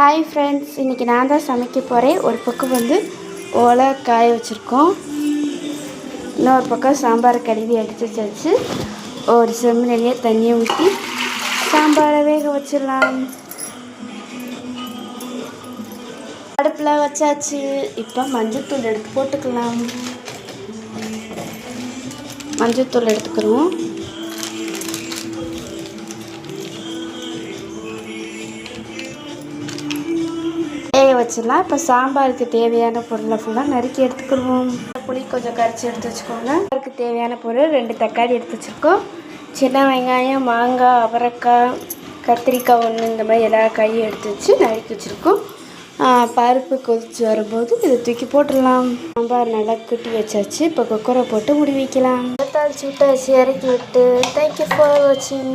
Hi friends, இன்றைக்கி நான் தான் சமைக்க போகிறேன். ஒரு பக்கம் வந்து ஓலை காய வச்சுருக்கோம், இன்னொரு பக்கம் சாம்பார் கழுவி எடுத்து வச்சு ஒரு செம்மிலேயே தண்ணியை ஊற்றி சாம்பாரை வேக வச்சிடலாம். அடுப்பில் வச்சாச்சு. இப்போ மஞ்சள்தூள் எடுத்து போட்டுக்கலாம். மஞ்சள்தூள் எடுத்துக்கிறோம். வேக வச்சிடலாம். இப்போ சாம்பாருக்கு தேவையான பொருளை ஃபுல்லாக நறுக்கி எடுத்துக்கிடுவோம். புளி கொஞ்சம் கரைச்சி எடுத்து வச்சுக்கோங்க. அதுக்கு தேவையான பொருள் 2 தக்காளி எடுத்து வச்சுருக்கோம். சின்ன வெங்காயம், மாங்காய், அவரைக்காய், கத்திரிக்காய் ஒன்று, இந்த மாதிரி எல்லா காயும் எடுத்து வச்சு நறுக்கி வச்சுருக்கோம். பருப்பு கொதிச்சு வரும்போது இதை தூக்கி போட்டுடலாம். சாம்பார் நல்லா குட்டி வச்சாச்சு. இப்போ குக்கரை போட்டு மூடி வைக்கலாம். தாளிச்சு விட்டு அரிசி இறக்கி விட்டு தேங்க்யூ ஃபார் வாட்சிங்.